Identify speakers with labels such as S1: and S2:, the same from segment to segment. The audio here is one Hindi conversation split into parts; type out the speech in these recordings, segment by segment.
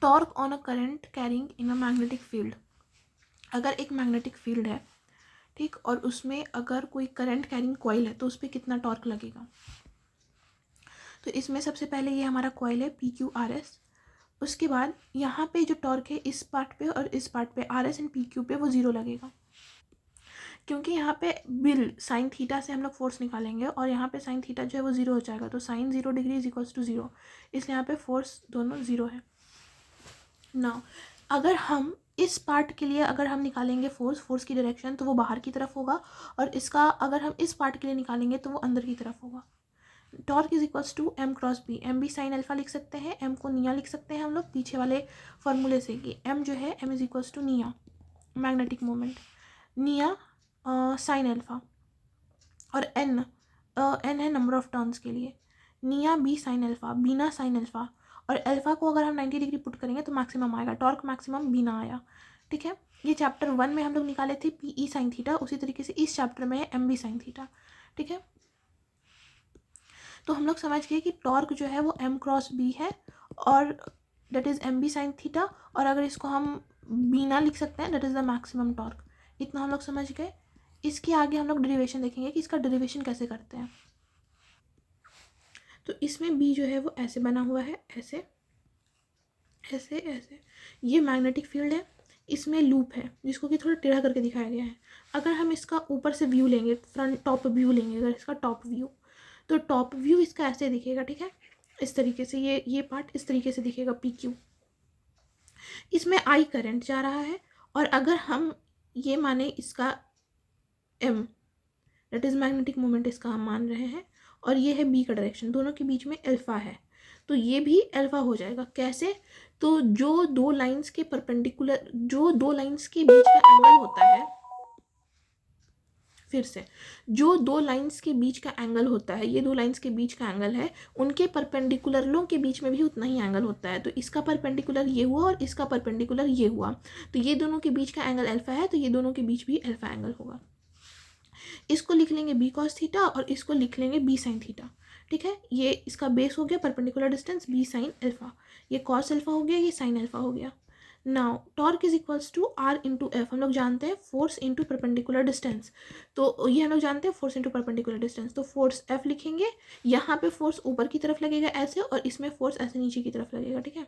S1: Torque on a current carrying in a magnetic field. अगर एक मैग्नेटिक फील्ड है, ठीक, और उसमें अगर कोई करंट कैरिंग कॉइल है तो उस पर कितना टॉर्क लगेगा। तो इसमें सबसे पहले ये हमारा कॉइल है PQRS। उसके बाद यहाँ पे जो टॉर्क है इस पार्ट पे और इस पार्ट पे RS एंड PQ पे वो 0 लगेगा, क्योंकि यहाँ पे बिल साइन थीटा से हम लोग फोर्स निकालेंगे और यहाँ पे साइन थीटा जो है वो 0 हो जाएगा, तो sine 0 degree is equals to 0, इसलिए यहाँ पे फोर्स दोनों 0 है। नाउ अगर हम इस पार्ट के लिए अगर हम निकालेंगे फोर्स की डायरेक्शन, तो वो बाहर की तरफ होगा, और इसका अगर हम इस पार्ट के लिए निकालेंगे तो वो अंदर की तरफ होगा। Torque is equals to M cross B। M B sine alpha लिख सकते हैं, M को निया लिख सकते हैं हम लोग पीछे वाले फॉर्मूले से, कि M जो है M इज इक्वल्स टू निया मैग्नेटिक मोमेंट, निया साइन अल्फा, और n है नंबर ऑफ टर्न्स के लिए, निया B साइन अल्फा, बीना साइन अल्फा, और अल्फा को अगर हम 90 डिग्री पुट करेंगे तो मैक्सिमम आएगा, टॉर्क मैक्सिमम बीना आया। ठीक है, ये चैप्टर 1 में हम लोग निकाले थे PE साइन थीटा, उसी तरीके से इस चैप्टर में है MB साइन थीटा। ठीक है, तो हम लोग समझ गए कि टॉर्क जो है वो M क्रॉस B है, और that is MB sine theta, और अगर इसको हम बीना लिख सकते हैं, that is the maximum torque. इतना हम लोग समझ गए। इसके आगे हम लोग डेरिवेशन देखेंगे कि इसका डेरिवेशन कैसे करते हैं। तो इसमें B जो है वो ऐसे बना हुआ है, ऐसे ऐसे ऐसे, ये मैग्नेटिक फील्ड है, इसमें लूप है जिसको कि थोड़ा टेढ़ा करके दिखाया गया है। अगर हम इसका ऊपर से व्यू लेंगे, फ्रंट टॉप व्यू लेंगे, अगर इसका टॉप व्यू, तो टॉप व्यू इसका ऐसे दिखेगा। ठीक है, इस तरीके से, ये पार्ट इस तरीके से दिखेगा PQ। इसमें I करंट जा रहा है, और अगर हम ये माने इसका M, that is magnetic moment इसका हम मान रहे हैं, और ये है B का डायरेक्शन, दोनों के बीच में अल्फा है, तो ये भी अल्फा हो जाएगा। कैसे? तो जो दो लाइंस के परपेंडिकुलर, जो दो लाइंस के बीच का एंगल होता है, फिर से, जो दो लाइंस के बीच का एंगल होता है, ये दो लाइंस के बीच का एंगल है, उनके परपेंडिकुलरों के बीच में भी उतना ही एंगल होता है। तो इसका परपेंडिकुलर ये हुआ और इसका परपेंडिकुलर ये हुआ, तो ये दोनों के बीच का एंगल अल्फा है, तो ये दोनों के बीच भी अल्फा एंगल होगा। इसको लिख लेंगे B cos थीटा, और इसको लिख लेंगे B sin थीटा। ठीक है, ये इसका बेस हो गया perpendicular distance B sin alpha, ये cos अल्फा हो गया, ये sin अल्फा हो गया। Now torque is equals to R into F. हम लोग जानते हैं फोर्स इंटू परपेंडिकुलर डिस्टेंस, तो ये हम लोग जानते हैं फोर्स इंटू परपेंडिकुलर डिस्टेंस, तो फोर्स F लिखेंगे, यहाँ पे फोर्स ऊपर की तरफ लगेगा ऐसे, और इसमें फोर्स ऐसे नीचे की तरफ लगेगा। ठीक है,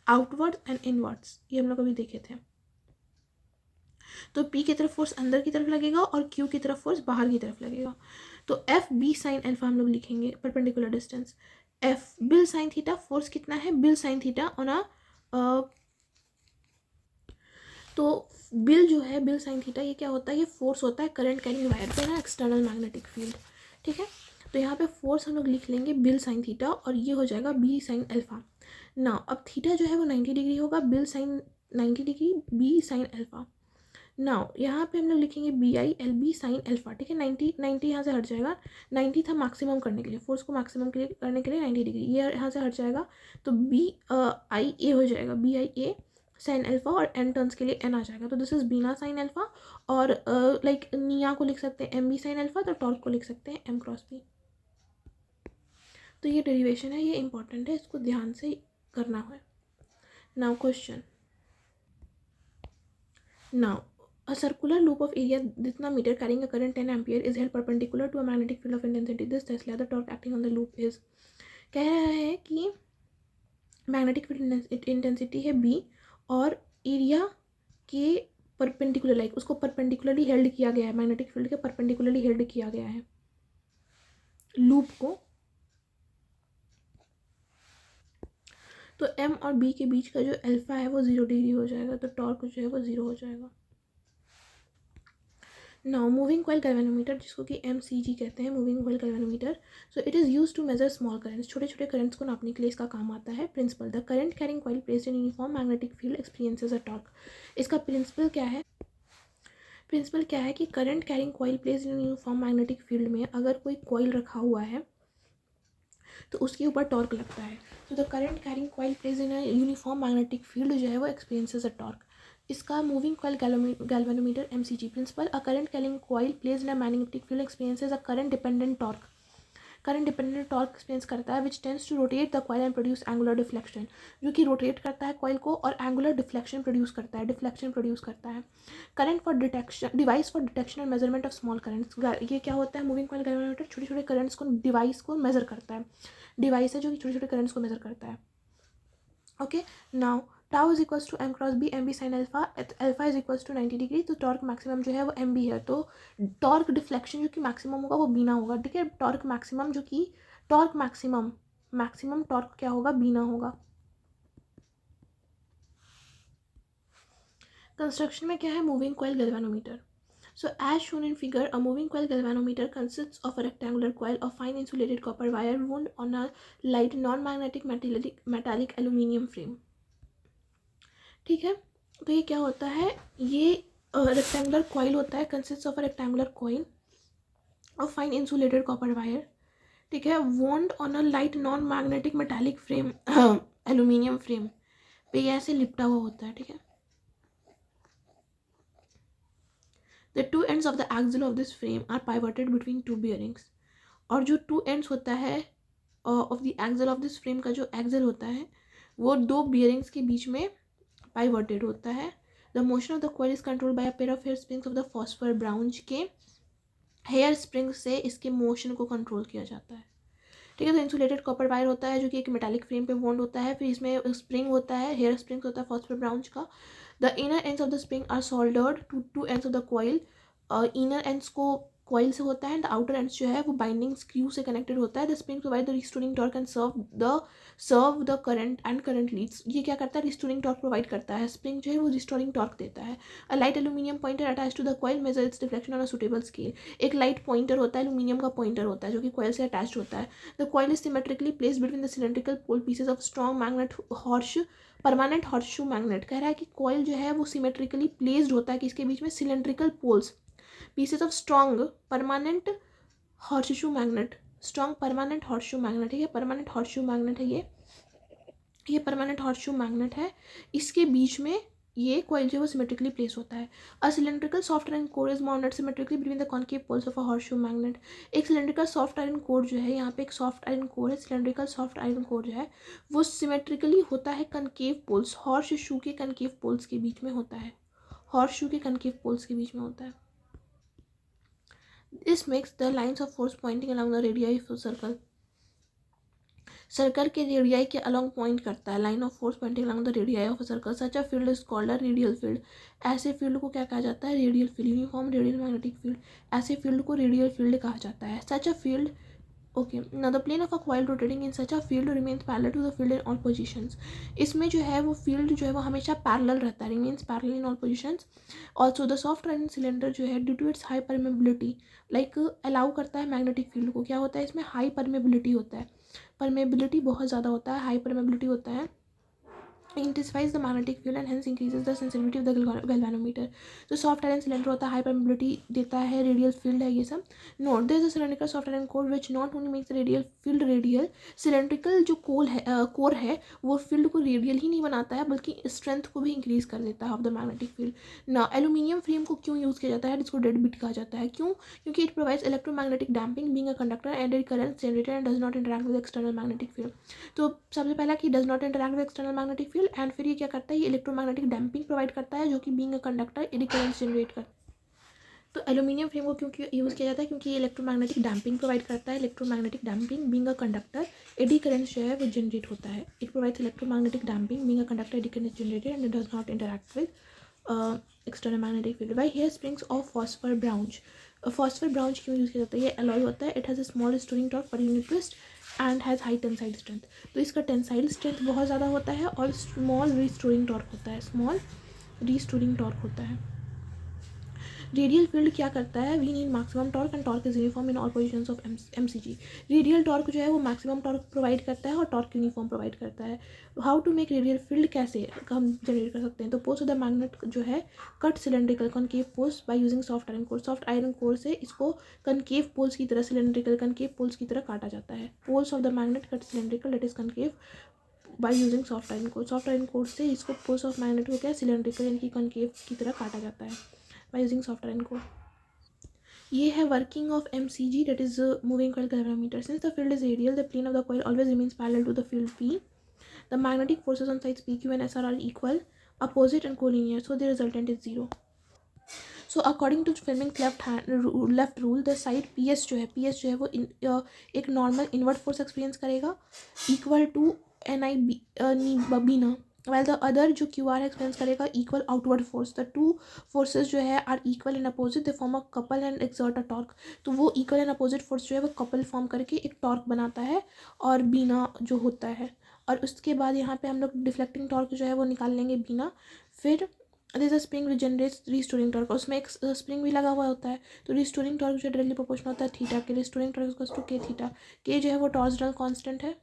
S1: आउटवर्ड एंड इनवर्ड्स, ये हम लोग अभी देखे थे। तो P की तरफ फोर्स अंदर की तरफ लगेगा और Q की तरफ फोर्स बाहर की तरफ लगेगा। तो F B साइन अल्फा हम लोग लिखेंगे, perpendicular distance. F bill sine theta, force कितना है bill sine theta on a, तो बिल जो है बिल साइन थीटा, ये क्या होता है, ये फोर्स होता है करंट कैरिंग वायर पे ना, एक्सटर्नल मैग्नेटिक फील्ड। ठीक है, तो यहाँ पे फोर्स हम लोग लिख लेंगे बिल साइन थीटा, और ये हो जाएगा B साइन अल्फा। ना अब थीटा जो है वो 90 डिग्री होगा, बिल sine 90 degree, B sine alpha. Now यहाँ पे हम लोग लिखेंगे BI LB साइन अल्फा। ठीक है, 90 यहाँ से हट जाएगा, 90 था मैक्सिमम करने के लिए, फोर्स को मैक्सिमम करने के लिए 90 डिग्री, ये यहाँ से हट जाएगा, तो BIA हो जाएगा, BIA साइन अल्फा, और एन टर्न्स के लिए एन आ जाएगा, तो दिस इज बीना साइन अल्फा, और लाइक निया को लिख सकते हैं MB साइन अल्फा, तो टॉर्क को लिख सकते हैं M क्रॉस B। तो ये डेरिवेशन है, ये इंपॉर्टेंट है, इसको ध्यान से करना है। Now question, now a circular loop of area जितना metre carrying a current 10 ampere is held perpendicular to a magnetic field of intensity this Tesla, the torque acting on the loop is। कह रहा है कि मैग्नेटिक फील्ड इंटेंसिटी है B, और एरिया के परपेंडिकुलर, लाइक उसको परपेंडिकुलरली हेल्ड किया गया है, मैग्नेटिक फील्ड के परपेंडिकुलरली हेल्ड किया गया है लूप को। तो M और B के बीच का जो अल्फा है वो 0 डिग्री हो जाएगा, तो टॉर्क जो है वो 0 हो जाएगा। नाउ मूविंग कॉइल गैल्वेनोमीटर, जिसको कि MCG कहते हैं, moving coil galvanometer, so it is use to measure small currents, छोटे छोटे करंट्स को नापने के लिए इसका काम आता है। Principle, the current carrying coil placed in uniform magnetic field experiences a torque. इसका प्रिंसिपल क्या है? प्रिंसिपल क्या है कि current carrying coil placed in uniform magnetic field में अगर कोई कॉइल रखा हुआ है तो उसके ऊपर टॉर्क लगता है। तो the current carrying coil placed in uniform magnetic field जो है वो एक्सपीरियंसेस अ टॉर्क। इसका moving coil galvanometer MCG principle, a current carrying coil placed in a magnetic field experiences a current dependent torque. Current dependent torque experience करता है which tends to rotate the coil and produce angular deflection, जो कि रोटेट करता है कॉइल को और एंगुलर डिफ्लेक्शन प्रोड्यूस करता है, current for detection, device for detection and measurement of small currents, ये क्या होता है, मूविंग कॉइल गैल्वेनोमीटर छोटे छोटे करंट्स को, डिवाइस को मेजर करता है, डिवाइस है जो कि छोटे छोटे करंट्स को मेजर करता है। Okay, now tau is equals to M cross B, M B sine alpha, alpha is equals to 90 degree, तो टॉर्क मैक्सिमम जो है वो एम बी है, तो टॉर्क डिफ्लेक्शन जो कि मैक्सिमम होगा वो बीना होगा, ठीक है, टॉर्क मैक्सिमम जो कि टॉर्क मैक्सिमम टॉर्क क्या होगा, बीना होगा। कंस्ट्रक्शन में क्या है, moving coil galvanometer. So as shown in figure, a moving coil galvanometer consists of a rectangular coil of fine insulated copper wire wound on a light non-magnetic metallic aluminum frame. ठीक है, तो ये क्या होता है, ये रेक्टेंगुलर कॉइल होता है, consist of a rectangular coil of fine insulated copper wire, ठीक है, wound on a light non magnetic metallic frame, aluminium frame पे ये ऐसे लिपटा हुआ होता है, ठीक है। The two ends of the axle of this frame are pivoted between two bearings. और जो टू एंड्स होता है of the axle of this frame का जो एक्सल होता है वो दो बियरिंग्स के बीच में पाइवर्टेड होता है। The motion of the coil is controlled by a pair of hair springs of the phosphor bronze के हेयर स्प्रिंग से इसके मोशन को कंट्रोल किया जाता है, ठीक है। तो इंसुलेटेड कॉपर वायर होता है जो कि एक मेटालिक फ्रेम पे बॉन्ड होता है, फिर इसमें स्प्रिंग होता है, हेयर स्प्रिंग होता है फॉस्फर ब्राउन्ज का। The inner ends of the spring are soldered to two ends of the coil, inner ends को कॉइल से होता है एंड आउटर एंड्स जो है वो बाइंडिंग स्क्रू से कनेक्टेड होता है। The spring provide the restoring torque and serve the current and current leads, ये क्या करता है, रिस्टोरिंग टॉर्क प्रोवाइड करता है, स्प्रिंग जो है वो रिस्टोरिंग टॉर्क देता है। A light aluminium pointer attach to the coil measure its deflection on a suitable scale, एक लाइट पॉइंटर होता है, एल्यूमिनियम का पॉइंटर होता है जो कि कॉइल से अटैच होता है। The coil is symmetrically placed between the cylindrical pole pieces of strong magnet horse permanent horseshoe magnet, कह रहा है कि कॉइल जो है वो सिमेट्रिकली प्लेस्ड होता है कि इसके बीच में cylindrical poles pieces of strong permanent horseshoe magnet, strong permanent horseshoe magnet, ठीक है, परमानेंट हॉर्सशू मैग्नेट है ये परमानेंट हॉर्सशू मैग्नेट है, इसके बीच में ये कॉइल जो है वो सिमेट्रिकली प्लेस होता है। A cylindrical soft iron core is mounted symmetrically between the concave poles of a horseshoe magnet, एक सिलेंड्रिकल सॉफ्ट आयरन कोर जो है, यहाँ पे एक सॉफ्ट आयरन कोर है, सिलेंड्रिकल सॉफ्ट आयरन कोर जो है वो सिमेट्रिकली होता है कनकेव पोल्स, हॉर्सशू के कनकेव पोल्स के बीच में होता है, हॉर्सशू के कनकेव पोल्स के बीच में होता है। This makes the lines of force pointing along the radii of a circle, circle के रेडियाई के अलॉन्ग पॉइंट करता है, line of force pointing along the radii of a circle, such a field is called a radial field, ऐसे फील्ड को क्या कहा जाता है, radial field, uniform radial magnetic field, ऐसे फील्ड को रेडियल फील्ड कहा जाता है। Such a field, okay, now the plane of a coil rotating in such a field remains parallel to the field in all positions, इसमें जो है वो फील्ड जो है वो हमेशा पैरेलल रहता है, remains parallel in all positions. Also the soft iron cylinder जो है due to its high permeability like allow करता है मैग्नेटिक फील्ड को, क्या होता है इसमें हाई परमेबिलिटी होता है, परमेबिलिटी बहुत ज़्यादा होता है, हाई परमेबिलिटी होता है, intensifies the magnetic field and hence increases the sensitivity of the galvanometer। तो सॉफ्ट आयरन सिलेंडर होता है, हाई परमेबिलिटी देता है, रेडियल फील्ड है ये सब। Note there is a cylindrical soft iron core which not only makes radial field radial, cylindrical जो कोर है वो फील्ड को रेडियल ही नहीं बनाता है बल्कि स्ट्रेंथ को भी इंक्रीज कर देता है ऑफ द मैग्नेटिक फील्ड। ना एल्यूमिनियम फ्रेम को क्यों यूज़ किया जाता है, जिसको डेड बिट कहा जाता है, क्यों, क्योंकि it provides electromagnetic damping being a conductor and it current generated and does not interact with external magnetic field. तो सबसे पहला कि does not interact with external magnetic field and फिर ये क्या करता है, ये इलेक्ट्रोमैग्नेटिक डैम्पिंग प्रोवाइड करता है जो कि being a conductor eddy current generate करता है। तो एल्यूमिनियम फ्रेम को क्यों यूज़ किया जाता है, क्योंकि ये इलेक्ट्रोमैग्नेटिक डैम्पिंग प्रोवाइड करता है, electromagnetic damping being a conductor eddy current जो है वो जनरेट होता है, it provides electromagnetic damping being a conductor eddy current generated and it does not interact with external magnetic field. By hair springs of phosphor bronze, phosphor bronze क्यों यूज़ किया जाता है, ये अलॉय होता है, it has a small storing torque per unit twist and has high tensile strength, तो इसका टेंसाइल स्ट्रेंथ बहुत ज़्यादा होता है और स्मॉल रिस्टोरिंग टॉर्क होता है, स्मॉल रिस्टोरिंग टॉर्क होता है। रेडियल फील्ड क्या करता है, we need maximum torque and torque is uniform in all positions of MCG, radial torque जो है वो मैक्सिमम टॉर्क प्रोवाइड करता है और टॉर्क यूनिफॉर्म प्रोवाइड करता है। How to make radial field, कैसे हम जनरेट कर सकते हैं, तो पोल्स ऑफ द मैग्नेट जो है cut cylindrical concave poles by using soft iron core, soft iron core से इसको कनकेव पोल्स की तरह, सिलेंड्रिकल कनकेव पोल्स की तरह काटा जाता है। Poles of the magnet cut cylindrical that is concave by using soft iron core, soft iron core से इसको पोल्स ऑफ मैग्नेट को क्या सिलेंड्रिकल यानी कि कनकेव की तरह काटा जाता है bye using soft iron core. ये है working of MCG, that is moving coil galvanometer. Since the field is radial, the plane of the coil always remains parallel to the field P. The magnetic forces on sides PQ and SR are equal, opposite and collinear, so the resultant is 0. So according to Fleming's left rule, the side PS जो है वो एक नॉर्मल इनवर्ट फोर्स एक्सपीरियंस करेगा equal to NI while the other जो QR एक्सपीरियंस करेगा equal outward force. The two forces जो है are equal and opposite, they form a couple and exert a torque. तो वो इक्वल एंड अपोजिट फोर्स जो है वो कपल फॉर्म करके एक टॉर्क बनाता है और बीना जो होता है. और उसके बाद यहाँ पे हम लोग डिफ्लेक्टिंग टॉर्क जो है वो निकाल लेंगे बीना. फिर this spring which generates restoring torque, उसमें एक स्प्रिंग भी लगा हुआ होता है. तो रिस्टोरिंग टॉर्क जो डायरेक्टली प्रोपोर्शनल होता है थीटा के. Restoring torque equals to K theta. K जो है वो टॉर्सनल कांस्टेंट है.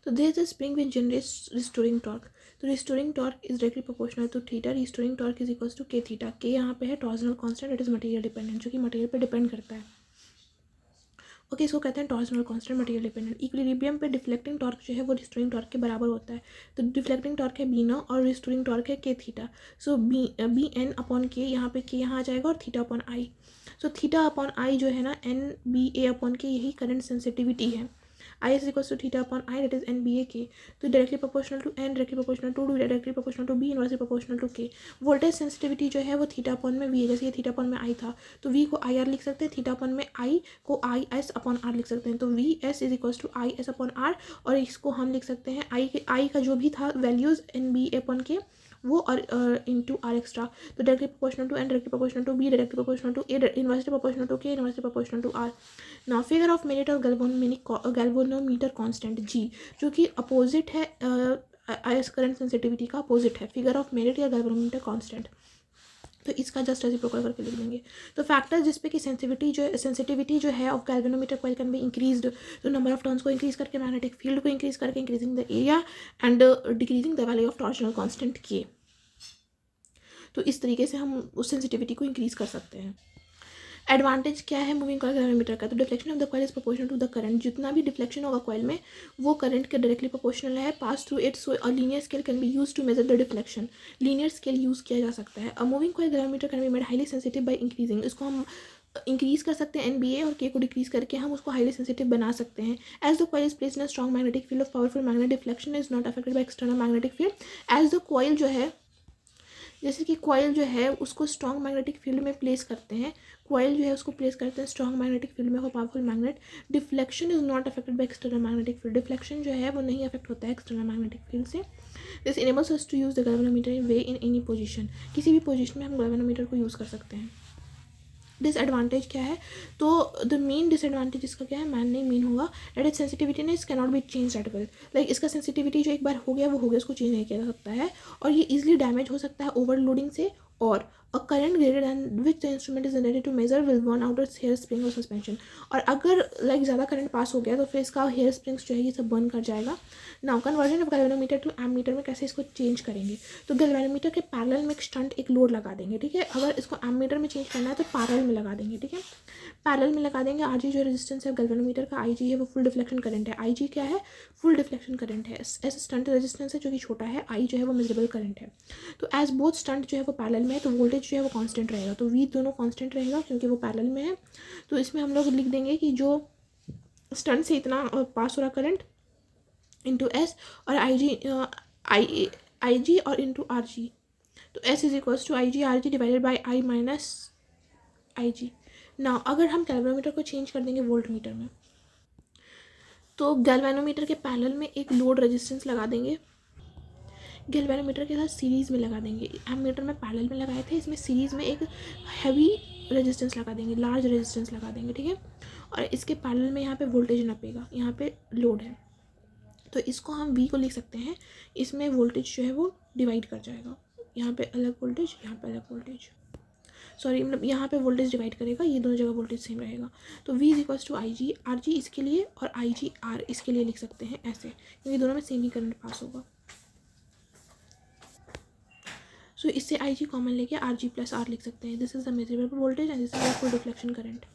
S1: तो this spring which generates restoring torque. तो restoring torque is directly proportional to theta. Restoring torque is equals to K theta. K यहाँ पे है torsional constant, it is material dependent, जो कि मटेरियल पे डिपेंड करता है. ओके इसको कहते हैं torsional constant material dependent. Equilibrium पे डिफ्लेक्टिंग टॉर्क जो है वो रिस्टोरिंग टॉर्क के बराबर होता है. तो डिफ्लेक्टिंग टॉर्क है बीना और रिस्टोरिंग टॉर्क है के थीटा. सो बी एन अपॉन के, यहाँ पे के यहाँ आ जाएगा और theta upon I. So theta upon I जो है ना NBA अपॉन के, यही करंट सेंसिटिविटी है. I is equals to theta upon I, that is NBA K. तो directly proportional to N, directly proportional to D, directly proportional to B, inversely proportional to K. Voltage sensitivity जो है वो थीटा अपॉन में V है. जैसे ये थीटा अपॉन में I था तो V को IR लिख सकते हैं, थीटा अपॉन में I को IS अपॉन R लिख सकते हैं. तो VS is equals to IS upon R, और इसको हम लिख सकते हैं I का जो भी था वैल्यूज़ NBA अपॉन के वो और इंटू आर एक्स्ट्रा. तो directly proportional to N, directly proportional to B, directly proportional to A, inversely proportional to K, inversely proportional to R. Now figure of merit और गैल्वेनोमीटर कांस्टेंट G, जो कि अपोजिट है आयस करंट सेंसिटिविटी का अपोजिट है फिगर ऑफ मेरिट या गैल्वेनोमीटर कांस्टेंट. तो इसका जस्ट रेसिप्रोकल करके लिख देंगे. तो फैक्टर जिसपे कि सेंसिटिविटी जो है of galvanometer coil can be increased. तो नंबर ऑफ टर्न्स को इंक्रीज करके, मैग्नेटिक फील्ड को इंक्रीज करके, increasing the area and decreasing the value of torsional constant के. तो इस तरीके से हम उस सेंसिटिविटी को इंक्रीज कर सकते हैं. एडवांटेज क्या है मूविंग कॉइल गैल्वेनोमीटर का? तो deflection of the coil is proportional to the current. जितना भी डिफ्लेक्शन होगा कॉइल में वो करंट के डायरेक्टली प्रोपोर्शनल है. Pass through it, so a linear scale can be use to measure the deflection. Linear scale use किया जा सकता है. A moving coil galvanometer can be made highly sensitive by increasing. इसको हम इंक्रीज कर सकते हैं NBA और K को डिक्रीज करके हम उसको हाईली सेंसिटिव बना सकते हैं. As the coil is placed in a strong magnetic field of powerful magnet, deflection is not affected by external magnetic field. As the coil जो है, जैसे कि कॉइल जो है उसको स्ट्रॉन्ग मैग्नेटिक फील्ड में प्लेस करते हैं, कॉइल जो है उसको प्लेस करते हैं स्ट्रॉन्ग मैग्नेटिक फील्ड में for powerful magnet. Deflection is not affected by external magnetic field. Deflection जो है वो नहीं अफेक्ट होता है एक्सटर्नल मैग्नेटिक फील्ड से. This enables us to use the galvanometer in way in any position. किसी भी पोजीशन में हम गैल्वेनोमीटर को यूज़ कर सकते हैं. डिसएडवांटेज क्या है? तो द मेन डिसएडवांटेज इसका क्या है? नहीं मेन होगा दैट इज सेंसिटिविटी ने can not be change at will. Like इसका सेंसिटिविटी जो एक बार हो गया वो हो गया, उसको चेंज नहीं किया जा सकता है. और ये इजीली डैमेज हो सकता है ओवरलोडिंग से. और a current greater than which the instrument is generated to measure will burn out its hair spring और सस्पेंशन. और अगर लाइक ज़्यादा करंट पास हो गया तो फिर इसका हेयर स्प्रिंग्स जो है ये सब बर्न कर जाएगा. Now conversion of galvanometer to ammeter में कैसे इसको चेंज करेंगे? तो गैल्वेनोमीटर के पैरेलल में एक स्टंट एक लोड लगा देंगे. ठीक है, अगर इसको एमीटर में चेंज करना है तो पैरेलल में लगा देंगे. ठीक है, पैरेलल में लगा देंगे. RG जो रेजिस्टेंस है गैल्वेनोमीटर का, IG है वो फुल डिफ्लेक्शन करंट है. IG क्या है? फुल डिफ्लेक्शन करंट है. ऐसे स्टंट रेजिस्टेंस है जो कि छोटा है. I जो है वो मेजरेबल करंट है. तो एज बोथ स्टंट जो है वो पैरेलल में है तो वोल्टेज जो है वो कांस्टेंट रहेगा. तो V दोनों कांस्टेंट रहेगा क्योंकि वो पैरेलल में है. तो इसमें हम लोग लिख देंगे कि जो स्टंट से इतना पास हो रहा करंट इंटू S और IG और इंटू RG. तो S is equals to IG RG divided by I minus IG. ना अगर हम गैल्वेनोमीटर को चेंज कर देंगे वोल्ट मीटर में, तो गैल्वेनोमीटर के पैरेलल में एक लोड रेजिस्टेंस लगा देंगे, गैल्वेनोमीटर के साथ सीरीज़ में लगा देंगे. एमीटर में पैरेलल में लगाए थे, इसमें सीरीज़ में एक हैवी रेजिस्टेंस लगा देंगे, लार्ज रेजिस्टेंस लगा देंगे. ठीक है, और इसके पैरेलल में यहाँ पे वोल्टेज नपेगा, यहाँ पे लोड है. तो इसको हम V को लिख सकते हैं. इसमें वोल्टेज जो है वो डिवाइड कर जाएगा. यहाँ पे अलग वोल्टेज, यहाँ पे अलग वोल्टेज, सॉरी मतलब यहाँ पे वोल्टेज डिवाइड करेगा, ये दोनों जगह वोल्टेज सेम रहेगा. तो V is equals to IG RG इसके लिए और IG R इसके लिए लिख सकते हैं ऐसे, क्योंकि दोनों में सेम ही करंट पास होगा. सो इससे IG कॉमन लेके RG प्लस R लिख सकते हैं. This is the measurable voltage and this is the full deflection current.